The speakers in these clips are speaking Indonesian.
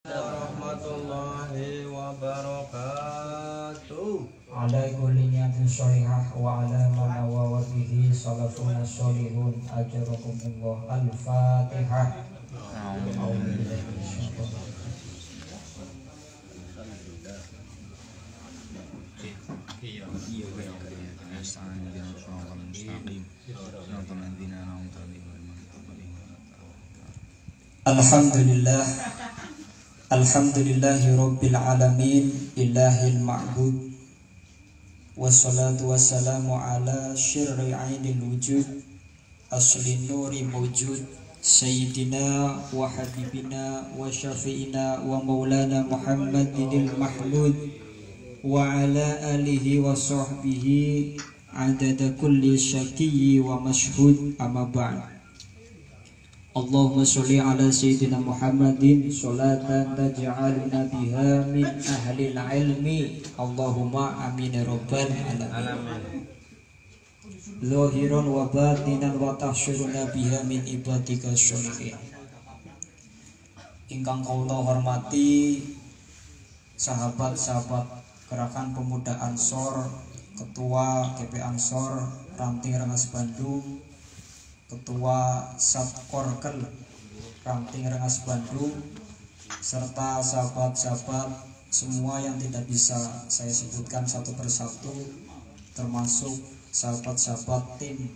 warahmatullahi wabarakatuh. Ala kulli niyatin sholihah wa ala man nawawa bihi salafuna sholihun ajrakumullah. Al-Fatihah. Alhamdulillah, alhamdulillahi rabbil alamin, ilahil ma'bud, wassalatu wassalamu ala syirri ainil wujud, asli nuri mawjud, sayyidina wa habibina wa syafi'ina wa maulana Muhammadinil mahmud, wa ala alihi wa sahbihi adada kulli syakiyyi wa mashhud, amma ba'd. Allahumma sholli ala sayyidina Muhammadin sholatan taj'alna biha min ahli ilmi. Allahumma amin ya rabbal alamin. Zahiran wa batinan wa tahsyuruna biha min ibadika sholihin. Ingkang kaula hormati sahabat-sahabat Gerakan Pemuda Ansor, Ketua GP Ansor Ranting Rengas Bandung, Ketua Satkorkel Ranting Rengas Bandung, serta sahabat-sahabat semua yang tidak bisa saya sebutkan satu persatu, termasuk sahabat-sahabat tim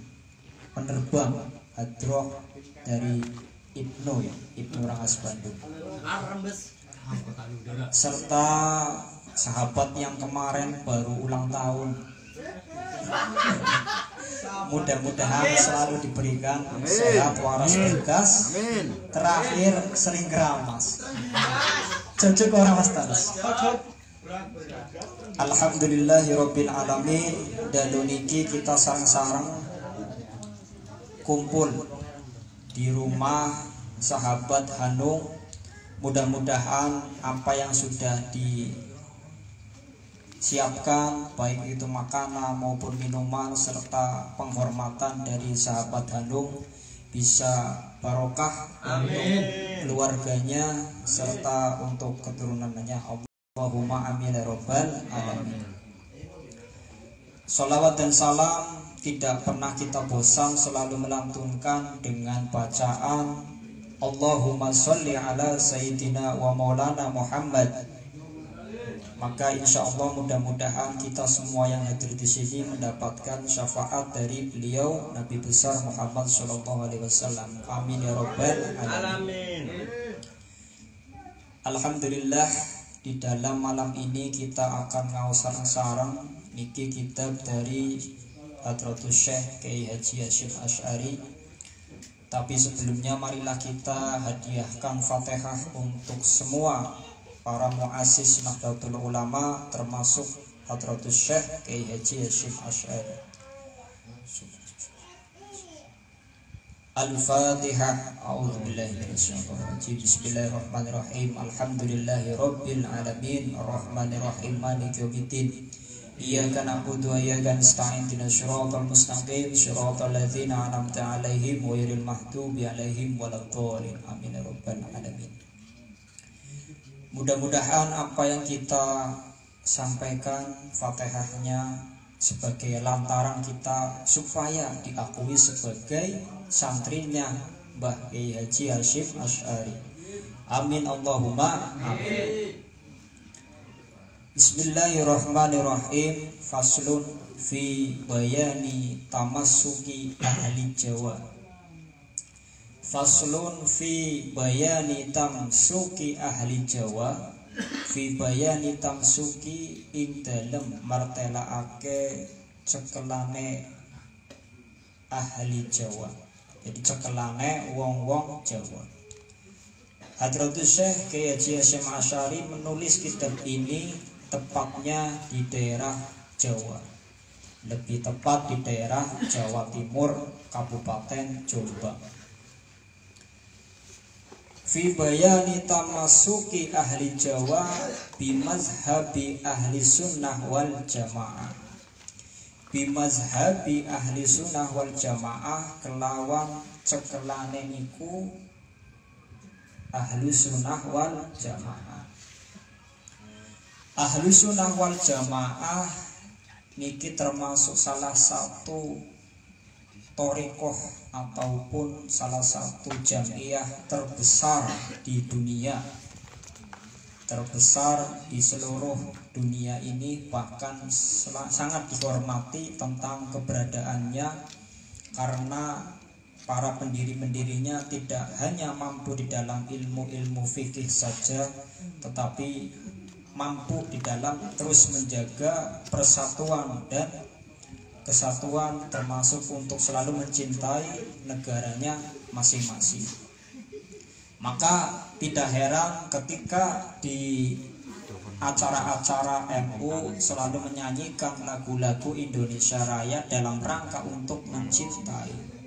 penerbang hadroh dari Ibnu Rengas Bandung, serta sahabat yang kemarin baru ulang tahun. Mudah-mudahan selalu diberikan sehat, waras, berkas. Terakhir sering keramas. Cocok orang mas terus. Alhamdulillahirabbil alamin. Dalu niki kita sareng-sareng kumpul di rumah sahabat Hanung. Mudah-mudahan apa yang sudah disiapkan, baik itu makanan maupun minuman serta penghormatan dari sahabat Hanung, bisa barokah untuk keluarganya serta untuk keturunannya. Allahumma amin ya rabbal alamin. Salawat dan salam tidak pernah kita bosan selalu melantunkan dengan bacaan Allahumma sholli ala sayyidina wa maulana Muhammad. Maka insya Allah mudah-mudahan kita semua yang hadir di sini mendapatkan syafaat dari beliau Nabi besar Muhammad Sallallahu Alaihi Wasallam. Amin ya rabbal alamin. Alhamdulillah, di dalam malam ini kita akan ngaos sareng-sareng niki kitab dari Hadratus Syekh Kiai Haji Hasyim Asy'ari. Tapi sebelumnya marilah kita hadiahkan Fatihah untuk semua para muassis Nahdlatul Ulama, termasuk Hadratus Syekh Kiai Haji Hasyim Asy'ari. Al-Fatihah. A'udzubillahi minasyaitonir rajim. Bismillahirrahmanirrahim. Alhamdulillahirabbil alamin, arrahmanirrahim, maliki yaumiddin. Iyyaka na'budu wa iyyaka nasta'in. Ihdinas siratal mustaqim, siratal ladzina an'amta 'alaihim ghairil maghdubi 'alaihim waladdallin. Amin ya rabbal alamin. Mudah-mudahan apa yang kita sampaikan Fatihahnya sebagai lantaran kita supaya diakui sebagai santrinya Mbah Kiai Haji Hasyim Asy'ari. Amin Allahumma amin. Bismillahirrahmanirrahim. Faslun fi bayani tamassuki ahli Jawa. Faslun fi bayani tamsuki ahli Jawa. Fi bayani tamsuki ing dalem martelaake cekelane ahli Jawa. Jadi cekelane wong-wong Jawa. Hadratus Syekh Kiai Haji Hasyim Asy'ari menulis kitab ini tepatnya di daerah Jawa, lebih tepat di daerah Jawa Timur, Kabupaten Jombang. Fi bayani tamasuki ahli Jawa bimazhabi ahli sunnah wal jamaah. Bimazhabi ahli sunnah wal jamaah kelawan cekelane niku Ahlus Sunnah wal Jamaah. Ahlus Sunnah wal Jamaah niki termasuk salah satu thariqah ataupun salah satu jamiah terbesar di dunia, terbesar di seluruh dunia ini, bahkan sangat dihormati tentang keberadaannya karena para pendiri-pendirinya tidak hanya mampu di dalam ilmu-ilmu fikih saja, tetapi mampu di dalam terus menjaga persatuan dan kesatuan, termasuk untuk selalu mencintai negaranya masing-masing. Maka tidak heran ketika di acara-acara MU selalu menyanyikan lagu-lagu Indonesia Raya dalam rangka untuk mencintai.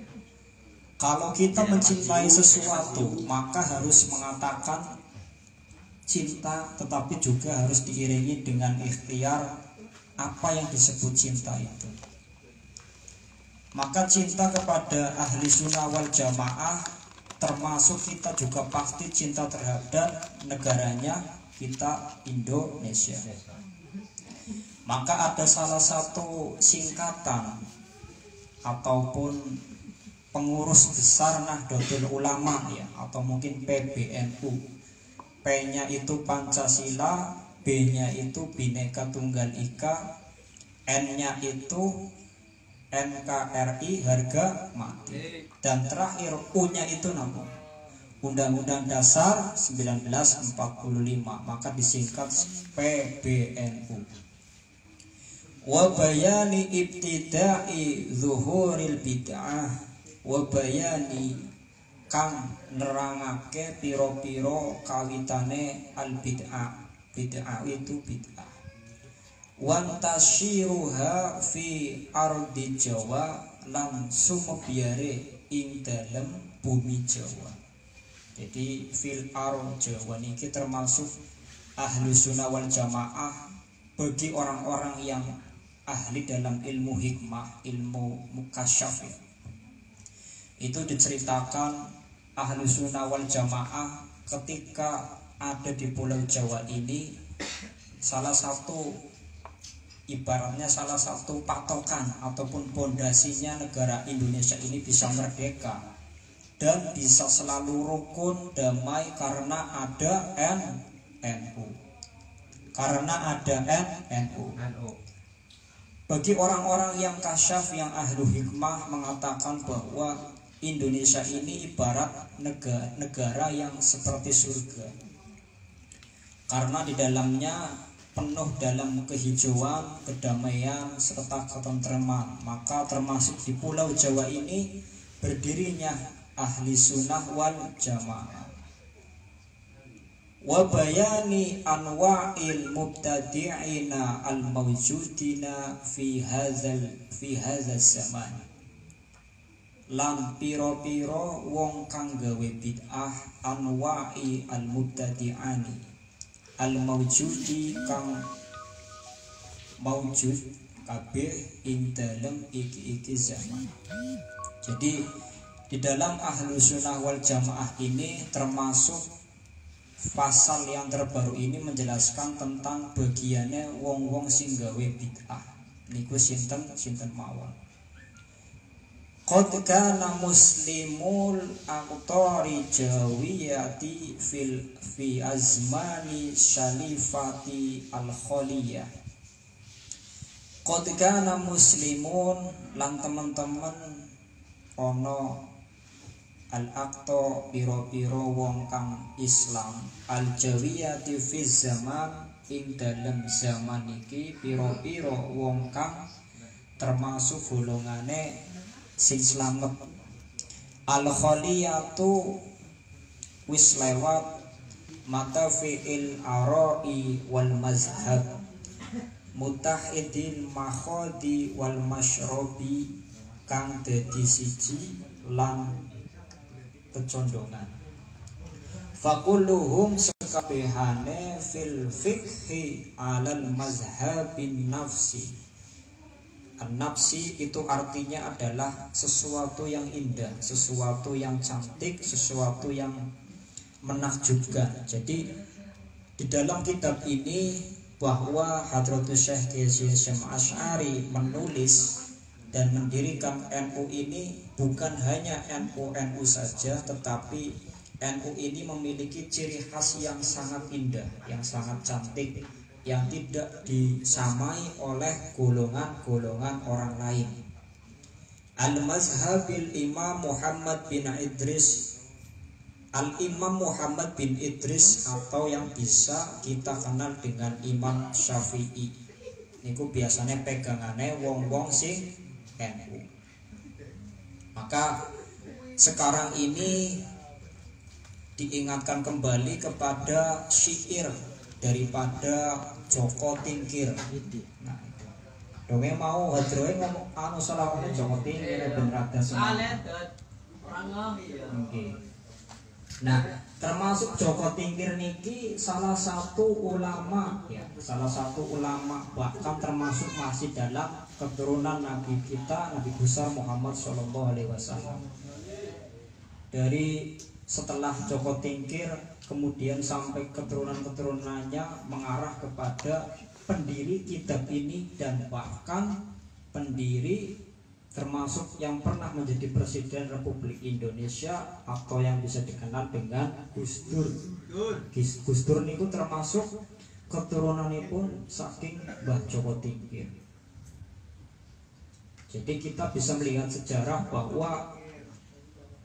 Kalau kita mencintai sesuatu, maka harus mengatakan cinta, tetapi juga harus diiringi dengan ikhtiar apa yang disebut cinta itu. Maka cinta kepada ahli sunnah wal jamaah termasuk kita juga pasti cinta terhadap negaranya kita Indonesia. Maka ada salah satu singkatan ataupun pengurus besar Nahdlatul Ulama ya, atau mungkin PBNU. P-nya itu Pancasila, B-nya itu Bhinneka Tunggal Ika, N-nya itu NKRI harga mati, dan terakhir U-nya itu namun Undang-Undang Dasar 1945, maka disingkat PBNU. Wa bayani ibtida'i zuhuril bid'ah, wa bayani kang nerangake piro-piro kawitane al bid'ah. Bid'ah itu bid'ah. Wantashiruha fi ardi Jawa, lan sumebiare ing dalem bumi Jawa. Jadi fil ardi Jawa niki termasuk ahlu sunnah wal jamaah bagi orang-orang yang ahli dalam ilmu hikmah, ilmu mukasyaf. Itu diceritakan ahlu sunnah wal jamaah ketika ada di Pulau Jawa ini, salah satu ibaratnya salah satu patokan ataupun pondasinya negara Indonesia ini bisa merdeka dan bisa selalu rukun damai karena ada NU. Karena ada NU. Bagi orang-orang yang kasyaf, yang ahlu hikmah mengatakan bahwa Indonesia ini ibarat negara yang seperti surga, karena di dalamnya penuh dalam kehijauan, kedamaian, serta ketentraman. Maka termasuk di Pulau Jawa ini berdirinya ahli sunnah wal jamaah. Wa bayani anwa'il mubtadi'ina al-mawjudina fi hadzal zaman. Lan piro-piro wong kang gawe bid'ah, anwa'i al-mubtadi'ani al-mawjudi kang mawjud kabeh ing dalem iki zaman. Jadi di dalam ahlu sunnah wal jamaah ini termasuk pasal yang terbaru ini menjelaskan tentang bagiannya wong-wong sing gawe bid'ah. Niku sinten mawon. Qad kana muslimul aqtari jawiyati fi azmani shalifati al-khaliyah. Qad kana muslimun lan teman-teman ono al-aqta piro-piro wong kang Islam, al-jawiyati fi zaman ing dalem zaman iki piro-piro wong kang termasuk golongane sing slamet. Al-khaliyatu wis lewat mata fi'il arai wal mazhab, mutahidil makhodi wal mashrobi kang dadi siji lan kecondongan. Fakulluhum sekabehane fil fikhi alal mazhabin nafsi. An-nafsi itu artinya adalah sesuatu yang indah, sesuatu yang cantik, sesuatu yang menakjubkan. Jadi di dalam kitab ini bahwa Hadratus Syekh Kiai Hasyim Asy'ari menulis dan mendirikan NU ini bukan hanya NU saja, tetapi NU ini memiliki ciri khas yang sangat indah, yang sangat cantik, yang tidak disamai oleh golongan-golongan orang lain. Al-Mazhabil Imam Muhammad bin Idris, Al-Imam Muhammad bin Idris, atau yang bisa kita kenal dengan Imam Syafi'i. Niku biasanya pegangannya wong-wong sing NU. Maka sekarang ini diingatkan kembali kepada syair daripada Joko Tingkir. Nah, dongeng mau hadroe ngomong anu selawatnya Joko Tingkir ben rada semangat. Oke. Nah, termasuk Joko Tingkir niki salah satu ulama ya, salah satu ulama, bahkan termasuk masih dalam keturunan Nabi kita, Nabi besar Muhammad SAW. Dari setelah Joko Tingkir kemudian sampai keturunan-keturunannya mengarah kepada pendiri kitab ini, dan bahkan pendiri termasuk yang pernah menjadi Presiden Republik Indonesia atau yang bisa dikenal dengan Gus Dur. Gus Dur niku termasuk keturunanipun saking Mbah Joko Tingkir. Jadi kita bisa melihat sejarah bahwa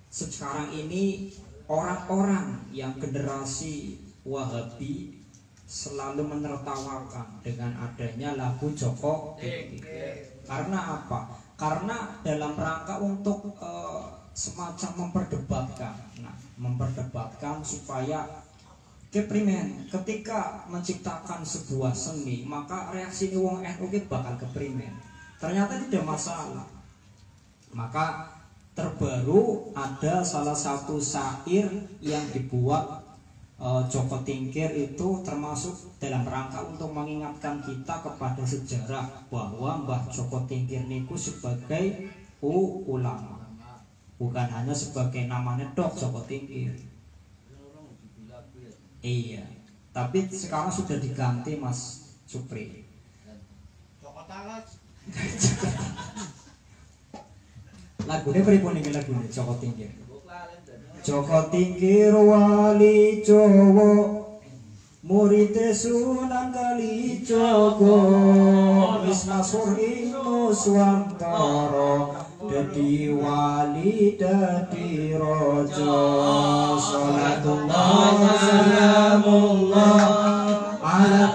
sekarang ini orang-orang yang generasi Wahabi selalu menertawakan dengan adanya lagu Joko Tingkir. Karena apa? Karena dalam rangka untuk semacam memperdebatkan supaya keprimen ketika menciptakan sebuah seni, maka reaksi wong NU bakal keprimen. Ternyata tidak masalah. Maka terbaru ada salah satu syair yang dibuat Joko Tingkir itu termasuk dalam rangka untuk mengingatkan kita kepada sejarah bahwa Mbah Joko Tingkir niku sebagai ulama, bukan hanya sebagai namanya tok Joko Tingkir. Iya, tapi sekarang sudah diganti Mas Supri. Joko Talas. Lagunya pripun iki lagune Joko Tingkir? Joko Tingkir wali Jawa, murid Sunan Kalijaga, wis masyhur ing Nuswantara, dadi wali dadi raja. Salatullah salamullah ala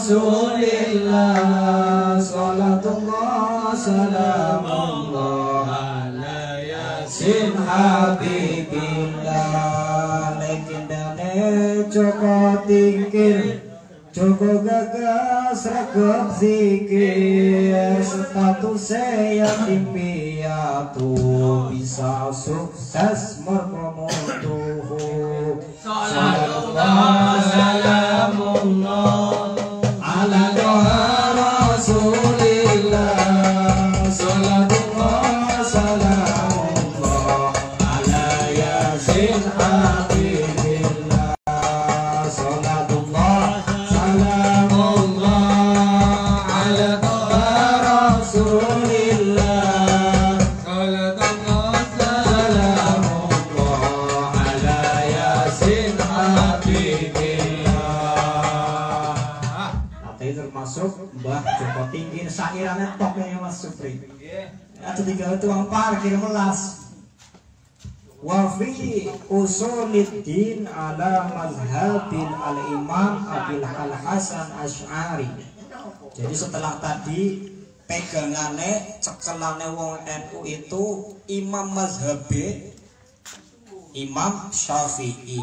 Rasulillah, salatullah salamullah ala Yasin Habibillah. Legendane Joko Tingkir, Joko gagas regep zikir, statusnya yatim piatu, bisa sukses merkomutuhu. Salatullah salamullah ala Rasulillah, salatullah salamullah ala Yasin Habibillah. Salatullah salamullah ala Rasulillah, salatullah salamullah ala Yasin Habibillah. Nanti termasuk Mbah Joko Tingkir, sairannya toknya Mas Supri. Ada 3 tuang parkir melas. Wa fi usuluddin ala mazhabil al-imam Abil Hasan Asy'ari. Jadi setelah tadi pegangane cekelane wong NU itu imam mazhabe Imam Syafi'i.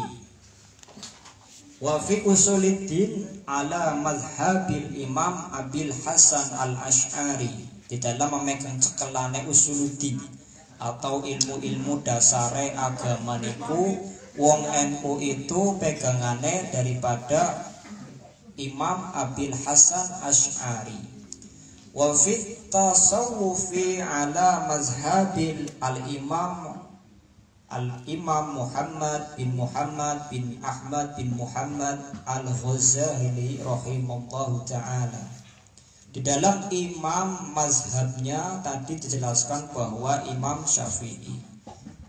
Wa fi usuluddin ala mazhabil imam Abil Hasan al-Asy'ari. Di dalam memegang cekelane usuluddin atau ilmu-ilmu dasare agama niku wong NU itu pegangane daripada Imam Abil Hasan Asy'ari. Wa fit tasawufi ala mazhabil al-imam Al-Imam Muhammad bin Ahmad bin Muhammad Al-Ghazali rahimahullahu ta'ala. Di dalam imam mazhabnya tadi dijelaskan bahwa Imam Syafi'i,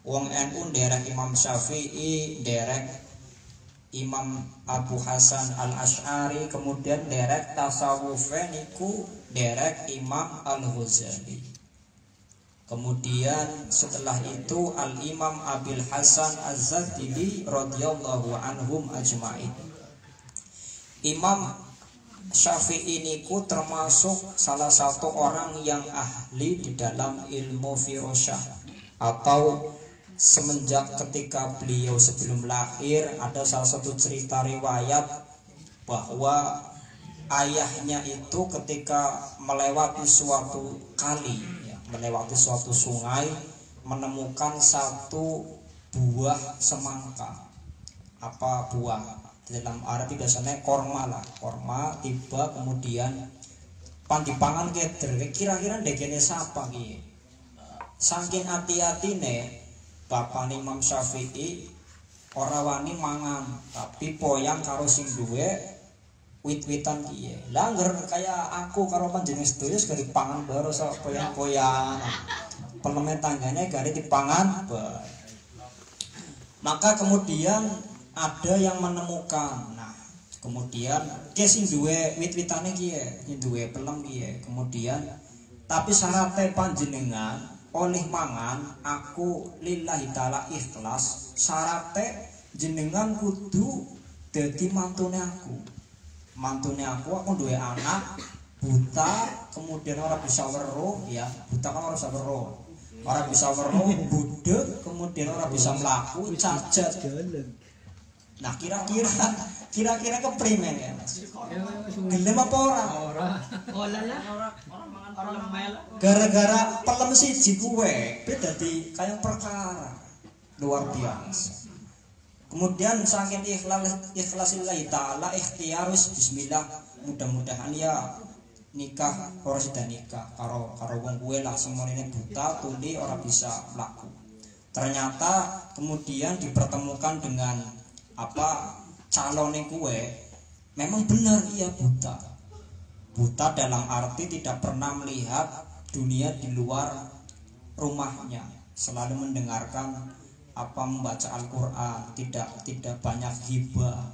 wong NU derek Imam Syafi'i, derek Imam Abu Hasan Al-Asy'ari, kemudian derek tasawufe niku derek Imam Al-Ghazali. Kemudian setelah itu Al-Imam Abil Hasan Az-Zadili radhiyallahu anhum ajma'in. Imam Syafi'i niku termasuk salah satu orang yang ahli di dalam ilmu firasah, atau semenjak ketika beliau sebelum lahir ada salah satu cerita riwayat bahwa ayahnya itu ketika melewati suatu kali, melewati suatu sungai, menemukan satu buah semangka. Apa buah? Dalam Arab biasanya korma lah, korma tiba kemudian pandipangan keder, kira-kira dekene siapa ki? Saking hati-hatine bapak Imam Syafi'i ora wani mangan, tapi poyang karo sing duwe wit-witan kiye. Lah ngger kaya aku karo panjenengan sedaya gari pangan baru sak poyang-poyang. Pelemen tanggane gari dipangan bar. Maka kemudian ada yang menemukan. Nah, kemudian ke sing duwe wit-witane kiye, sing duwe pelem kiye. Kemudian tapi syaratnya panjenengan oleh mangan aku lillahi ta'ala ikhlas, syaratnya jenengan kudu dadi mantune aku. Mantune aku duwe anak buta, kemudian orang bisa weruh, ya buta kan orang bisa weruh, orang bisa weruh, budek, kemudian orang bisa melaku, cacat. Nah kira-kira keprimen ya Mas? Gelem apa ora? Gara-gara pelem siji kuwe beda di kayak perkara luar biasa. Kemudian saking ikhlasillahi ta'ala ikhtiarus bismillah, mudah-mudahan ya nikah ora sida nikah karo wong kuwe lah sing monene buta tuli ora bisa mlaku. Ternyata kemudian dipertemukan dengan calonnya kue memang benar ia buta dalam arti tidak pernah melihat dunia di luar rumahnya, selalu mendengarkan membaca Al-Quran, tidak banyak hibah.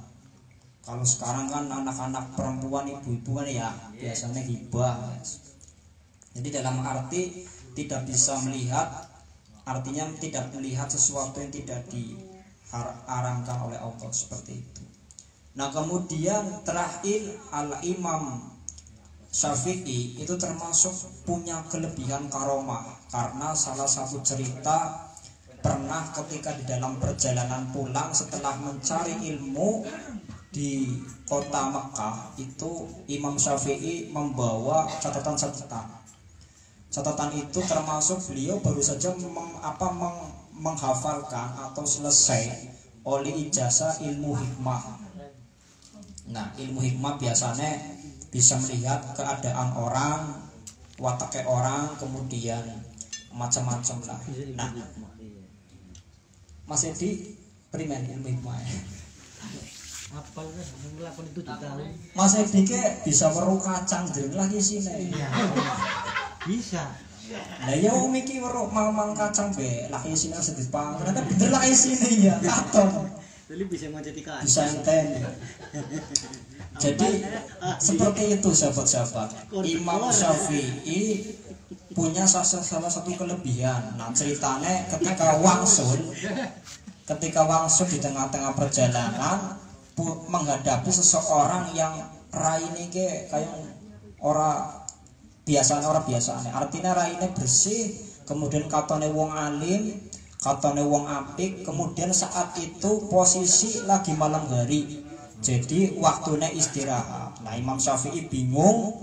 Kalau sekarang kan anak-anak perempuan, ibu-ibu kan ya biasanya hibah. Jadi dalam arti tidak bisa melihat, artinya tidak melihat sesuatu yang tidak diharamkan oleh Allah, seperti itu. Nah kemudian terakhir Al-Imam Syafi'i itu termasuk punya kelebihan karomah, karena salah satu cerita pernah ketika di dalam perjalanan pulang setelah mencari ilmu di kota Mekah, itu Imam Syafi'i membawa catatan-catatan. Catatan itu termasuk beliau baru saja menghafalkan atau selesai oleh ijazah ilmu hikmah. Nah, ilmu hikmah biasanya bisa melihat keadaan orang, wataknya orang, kemudian macam-macam lah. Nah, Mas Edi primen ilmu hikmah. Mas Edi ke bisa weruh kacang jering lagi sini. Bisa. Nah ya iki weruh mang kacang be laki sini sedih pang. Ternyata bener laki sini ya. Katon. Jadi bisa menjadi bisa enten. Jadi seperti itu sahabat-sahabat. Imam Syafi'i punya salah satu kelebihan. Nah ceritanya ketika wangsul di tengah-tengah perjalanan menghadapi seseorang yang raine kayak orang biasa. Artinya raine bersih, kemudian katone wong alim, katone wong apik, kemudian saat itu posisi lagi malam hari. Jadi waktunya istirahat. Nah Imam Syafi'i bingung,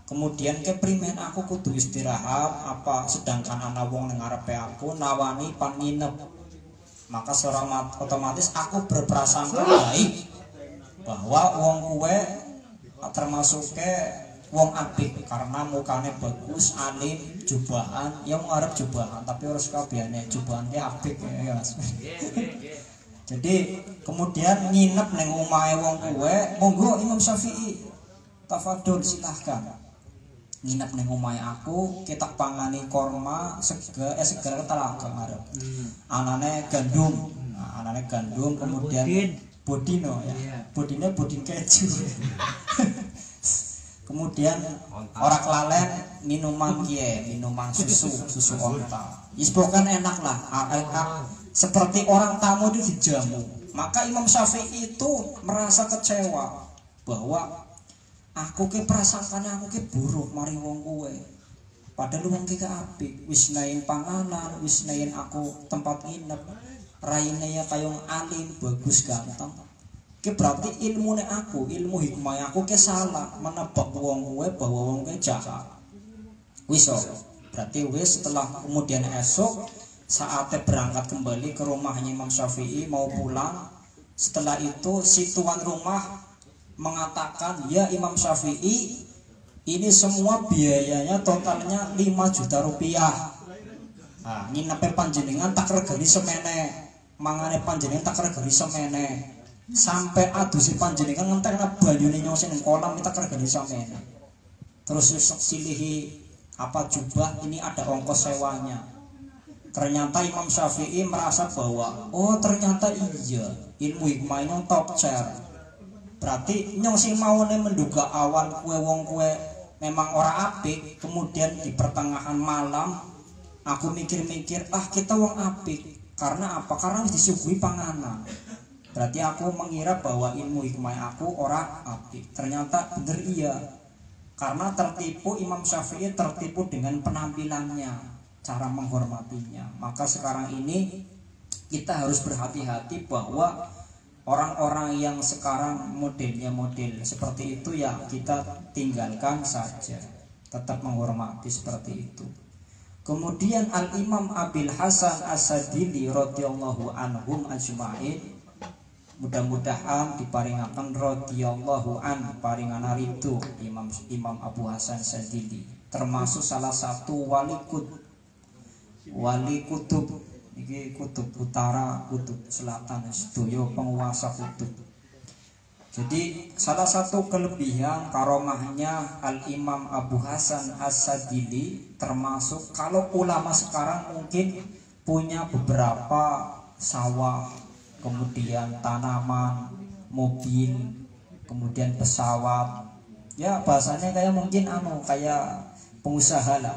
kemudian keprimen aku kudu istirahat sedangkan anak wong ning ngarepe aku nawani pan nginep. Maka secara otomatis aku berprasangka baik bahwa wong kuwe termasuk wong apik karena mukane bagus, alim, jubahan, ya ngarep jubahan tapi ora sakabehane jubahan ki apik ya Mas. Jadi kemudian nginep ning omahe wong kuwe, monggo Imam Syafi'i. Tafadhol silahkan. Nginep ning omahe aku, kita pangani korma, segar ketelaga ngarep. Anane gandum. Nah, anane gandum kemudian bodino ya. Bodine bodin keju. Kemudian ora kelalen minuman kiye, minuman susu onta. Wis pokoke enak lah. Seperti orang tamu itu dijamu. Maka Imam Syafi'i itu merasa kecewa bahwa aku ke prasangkane aku ke buruk mari wong kowe. Padahal wong ki apik, wis nain panganan, wis nain aku tempat nginep. Raine ya kayong alim, bagus ganteng. Ki berarti ilmune aku, ilmu hikmah aku ke salah menebak wong kowe bahwa wong kowe jahat. Wis berarti wis setelah kemudian esok saatnya berangkat kembali ke rumahnya Imam Syafi'i mau pulang. Setelah itu si tuan rumah mengatakan, ya Imam Syafi'i, ini semua biayanya totalnya 5 juta rupiah. Nah, nginepe panjenengan tak regani semene, mangane panjenengan tak regani semene, sampai adusi panjenengan ngentekna banyune nyose ning kolam tak regani semene. Terus silihi apa jubah ini ada ongkos sewanya. Ternyata Imam Syafi'i merasa bahwa oh ternyata iya ilmu hikmahnya top chair. Berarti nyong sing maune menduga awal kue wong kue memang ora apik, kemudian di pertengahan malam aku mikir-mikir kita wong apik. Karena apa? Karena disuguhi panganan. Berarti aku mengira bahwa ilmu hikmah aku ora apik. Ternyata bener iya. Karena tertipu Imam Syafi'i tertipu dengan penampilannya, cara menghormatinya. Maka sekarang ini kita harus berhati-hati bahwa orang-orang yang sekarang modelnya model seperti itu ya kita tinggalkan saja, tetap menghormati seperti itu. Kemudian Al-Imam Abil Hasan As-Sadili radhiyallahu anhum ajma'in, mudah-mudahan diparingaken radhiyallahu an paringana ridho Imam Abu Hasan Sadili, termasuk salah satu wali kutub, iki kutub utara, kutub selatan, sedoyo penguasa kutub. Jadi salah satu kelebihan karomahnya Al-Imam Abu Hasan As-Sadili, termasuk kalau ulama sekarang mungkin punya beberapa sawah, kemudian tanaman, mobil, kemudian pesawat, ya bahasanya kayak mungkin kayak pengusaha lah.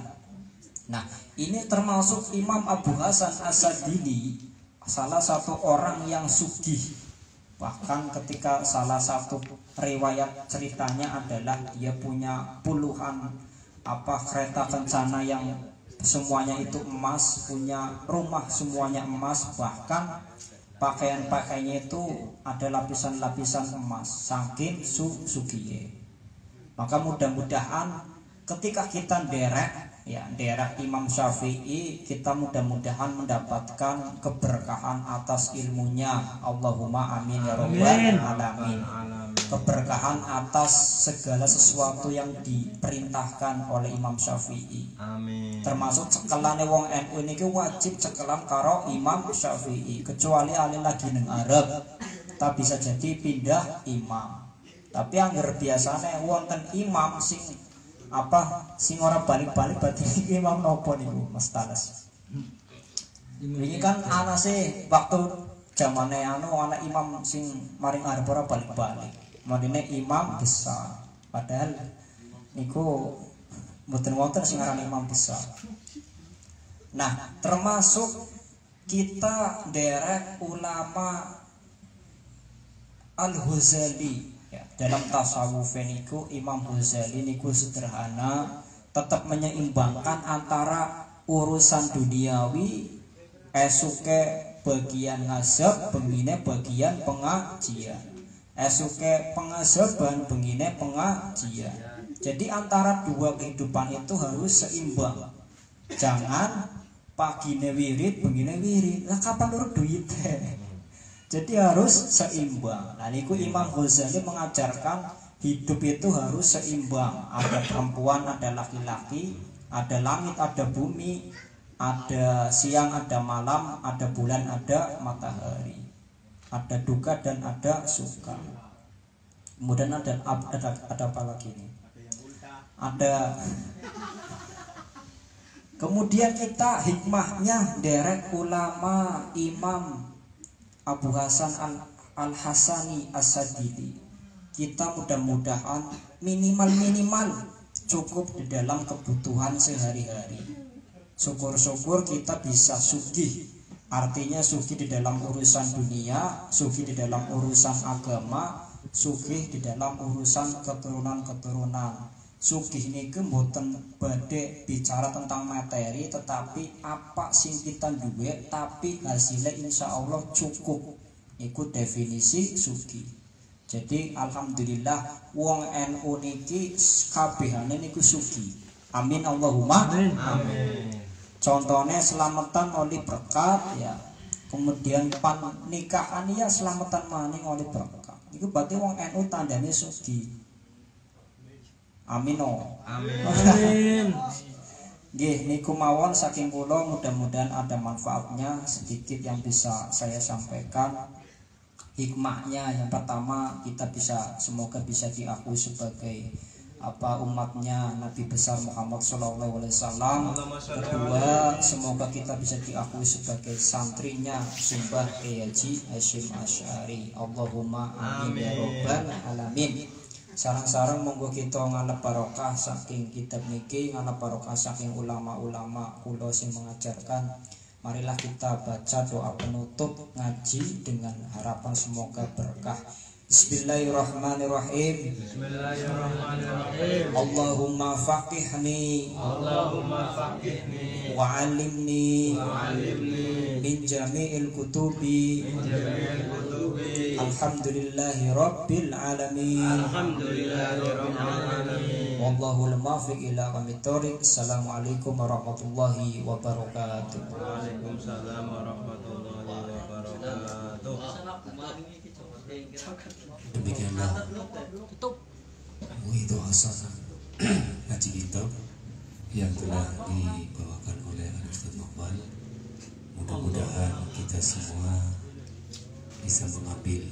Nah, ini termasuk Imam Abu Hasan As-Sadili, salah satu orang yang sugih. Bahkan ketika salah satu riwayat ceritanya adalah dia punya puluhan kereta kencana yang semuanya itu emas, punya rumah semuanya emas, bahkan pakaian-pakaiannya itu ada lapisan-lapisan emas, saking sugih. Maka mudah-mudahan ketika kita derek Imam Syafi'i, kita mudah-mudahan mendapatkan keberkahan atas ilmunya. Allahumma amin ya rabbal alamin. Keberkahan atas segala sesuatu yang diperintahkan oleh Imam Syafi'i. Amin. Termasuk cekelane wong NU niki wajib cekelan karo Imam Syafi'i, kecuali ali lagi neng Arab, tak bisa jadi pindah imam. Tapi angger biasane wonten imam sing ora balik-balik berarti imam nopo niku Mas Talas. Ini kan ana sih waktu zamane anak imam sing maring arep ora balik-balik. Madine imam besar. Padahal niku mboten wonten sing aran imam besar. Nah, termasuk kita derek ulama Al-Ghazali. Ya, dalam tasawuf niku Imam Ghazali niku sederhana, tetap menyeimbangkan antara urusan duniawi, esuke bagian ngasab, bengine bagian pengajian, esuke pengasaban, bengine pengajian. Jadi antara dua kehidupan itu harus seimbang. Jangan pagine wirid, bengine wirid. Lah kapan urut duite? Jadi harus seimbang. Nah niku Imam Ghazali mengajarkan hidup itu harus seimbang. Ada perempuan, ada laki-laki, ada langit, ada bumi, ada siang, ada malam, ada bulan, ada matahari, ada duka dan ada suka. Kemudian ada apa lagi nih? Ada. Kemudian kita hikmahnya derek ulama Imam Abu Hasan Al-Hasani As-Sadili. Kita mudah-mudahan minimal cukup di dalam kebutuhan sehari-hari. Syukur-syukur kita bisa sugih. Artinya sugih di dalam urusan dunia, sugih di dalam urusan agama, sugih di dalam urusan keturunan-keturunan. Sugih niki mboten badhe bicara tentang materi, tetapi apa sing kita duwe tapi hasilnya insya Allah cukup. Iku definisi sugih. Jadi alhamdulillah wong NU niki kabehane niku sugih. Amin Allahumma amin. Contohnya selamatan oleh berkat ya. Kemudian nikahan ya selamatan maning oleh berkat. Iku berarti wong NU tandane sugih. Amin. Amin. Nggih niku mawon saking kula, mudah-mudahan ada manfaatnya sedikit yang bisa saya sampaikan. Hikmahnya yang pertama kita semoga bisa diakui sebagai umatnya Nabi besar Muhammad sallallahu alaihi wasallam. Kedua, semoga kita bisa diakui sebagai santrinya Sumbah Kiai Haji Hasyim Asy'ari. Allahumma amin ya rabbal alamin. Sarang-sarang monggo kita ngalap barokah saking kitab niki, ngalap barokah saking ulama-ulama kula sing mengajarkan. Marilah kita baca doa penutup ngaji dengan harapan semoga berkah. Bismillahirrahmanirrahim. Allahumma faqihni wa 'allimni min jami'il kutubi. Alhamdulillahi rabbil alamin. Wallahul muwaffiq ila aqwamit thoriq. Assalamualaikum warahmatullahi wabarakatuh. Waalaikumsalam warahmatullahi wabarakatuh. Demikianlah itu hasanah ngaji kitab yang telah dibawakan oleh Ustaz Maqbal. Mudah-mudahan kita semua bisa mengambil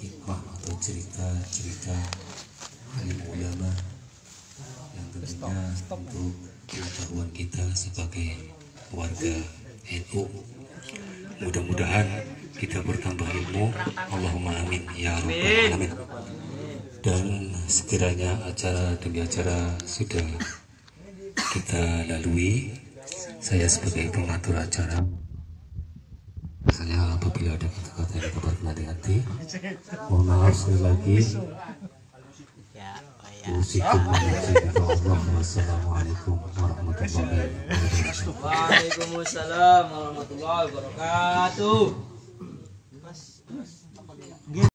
hikmah atau cerita-cerita alim ulama yang tentunya untuk pengetahuan kita sebagai warga NU. Mudah-mudahan kita bertambah ilmu. Allahumma amin ya rabbal alamin. Dan sekiranya acara demi acara sudah kita lalui, saya sebagai pengatur acara, misalnya apabila ada kata-kata yang dapat menasihati, mohon maaf sekali lagi. Wassalamualaikum warahmatullahi wabarakatuh. Waalaikumsalam warahmatullahi wabarakatuh.